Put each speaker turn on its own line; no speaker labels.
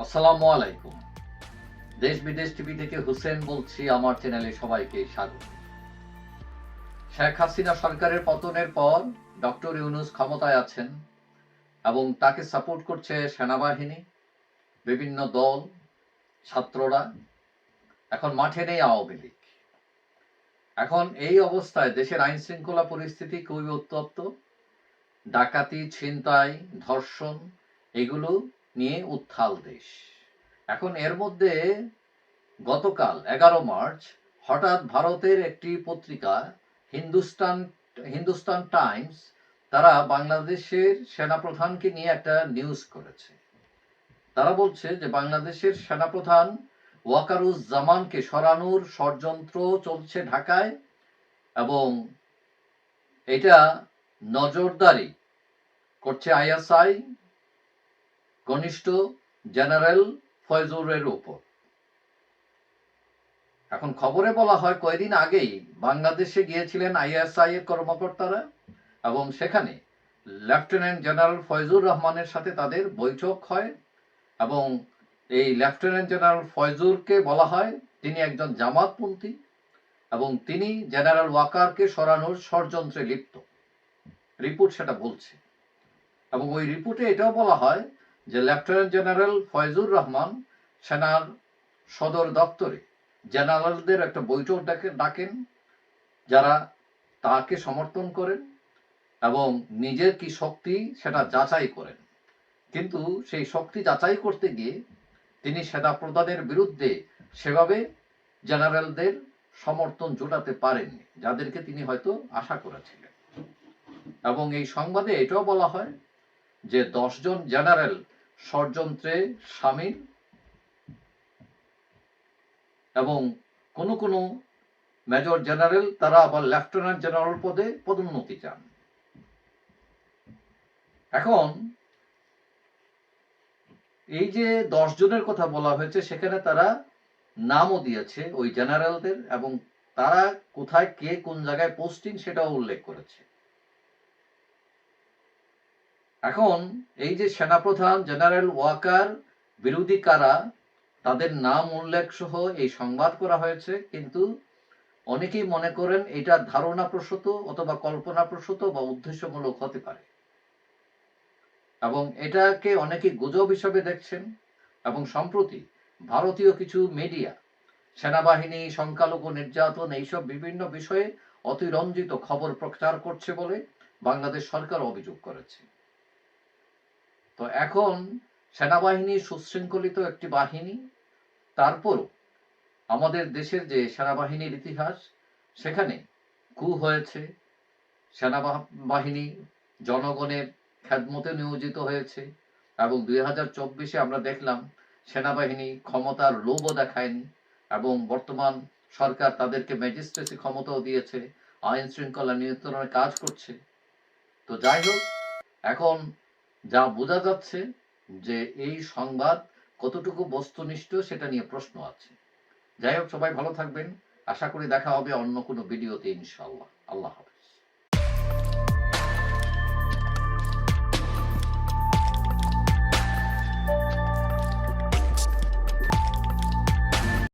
আসসালামু আলাইকুম। দেশ বিদেশ টিভি থেকে হুসেন বলছি। আমার চ্যানেলে সবাইকে স্বাগত। শেখ হাসিনা সরকারের পতনের পর ডক্টর ইউনূস ক্ষমতায় আছেন এবং তাকে সাপোর্ট করছে সেনাবাহিনী, বিভিন্ন দল, ছাত্ররা। এখন মাঠে নেই আওয়ামী লীগ। এখন এই অবস্থায় দেশের আইন শৃঙ্খলা পরিস্থিতি খুবই উত্তপ্ত। ডাকাতি, ছিনতাই, ধর্ষণ এগুলো নিয়ে উত্তাল দেশ। এখন এর মধ্যে গতকাল 11 মার্চ হঠাৎ ভারতের একটি পত্রিকা হিন্দুস্তান হিন্দুস্তান টাইমস তারা বাংলাদেশের সেনাপ্রধানকে নিয়ে একটা নিউজ করেছে। তারা বলছে যে বাংলাদেশের সেনাপ্রধান ওয়াকারুজ্জামানকে সরানোর ষড়যন্ত্র চলছে ঢাকায় এবং এটা নজরদারি করছে আইএসআই ঘনিষ্ঠ জেনারেল ফয়জুরের উপর। এখন খবরে বলা হয় কয়েকদিন আগেই বাংলাদেশে গিয়েছিলেন আইএসআই এর কর্মকর্তারা এবং সেখানে লেফটেন্যান্ট জেনারেল ফয়জুর রহমানের সাথে তাদের বৈঠক হয় এবং এই লেফটেন্যান্ট জেনারেল ফয়জুরকে বলা হয় তিনি একজন জামাতপন্থী এবং তিনি জেনারেল ওয়াকারকে সরানোর ষড়যন্ত্রে লিপ্ত। রিপোর্ট সেটা বলছে এবং ওই রিপোর্টে এটাও বলা হয় যে লেফটেন্যান্ট জেনারেল ফয়জুর রহমান সেনার সদর দপ্তরে জেনারেলদের একটা বৈঠক ডাকেন যারা তাকে সমর্থন করেন এবং নিজের কি শক্তি সেটা যাচাই করেন। কিন্তু সেই শক্তি যাচাই করতে গিয়ে তিনি সেনা প্রধানের বিরুদ্ধে সেভাবে জেনারেলদের সমর্থন জোটাতে পারেননি যাদেরকে তিনি হয়তো আশা করেছিলেন। এবং এই সংবাদে এটাও বলা হয় যে 10 জন জেনারেল ষড়যন্ত্রে সামিল এবং কোনো কোনো মেজর জেনারেল তারা আবার লেফটেন্যান্ট জেনারেল পদে পদোন্নতি চান। এখন এই যে 10 জনের কথা বলা হয়েছে সেখানে তারা নামও দিয়েছে ওই জেনারেলদের এবং তারা কোথায় কে কোন জায়গায় পোস্টিং সেটাও উল্লেখ করেছে। এখন এই যে সেনাপ্রধান জেনারেল ওয়াকার বিরোধী কারা তাদের নাম উল্লেখ সহ এই সংবাদ করা হয়েছে, কিন্তু অনেকেই মনে করেন এটা ধারণাপ্রসূত অথবা কল্পনাপ্রসূত বা উদ্দেশ্যমূলক হতে পারে এবং এটাকে অনেকে গুজব হিসাবে দেখছেন। এবং সম্প্রতি ভারতীয় কিছু মিডিয়া সেনাবাহিনী, সংখ্যালঘু নির্যাতন এইসব বিভিন্ন বিষয়ে অতিরঞ্জিত খবর প্রচার করছে বলে বাংলাদেশ সরকার অভিযোগ করেছে। তো এখন সেনাবাহিনী সুশৃঙ্খলিত একটি বাহিনী, তারপরও আমাদের দেশের যে সেনাবাহিনীর ইতিহাস সেখানে কু হয়েছে, সেনাবাহিনী জনগণের খেদমতে নিয়োজিত হয়েছে এবং 2024 আমরা দেখলাম সেনাবাহিনী ক্ষমতার লোভও দেখায়নি এবং বর্তমান সরকার তাদেরকে ম্যাজিস্ট্রেসি ক্ষমতাও দিয়েছে, আইন শৃঙ্খলা নিয়ন্ত্রণের কাজ করছে। তো যাই হোক, এখন যা বোঝা যাচ্ছে যে এই সংবাদ কতটুকু বস্তুনিষ্ঠ সেটা নিয়ে প্রশ্ন আছে। যাই হোক, সবাই ভালো থাকবেন। আশা করি দেখা হবে অন্য কোনো ভিডিওতে ইনশাআল্লাহ। আল্লাহ হাফেজ।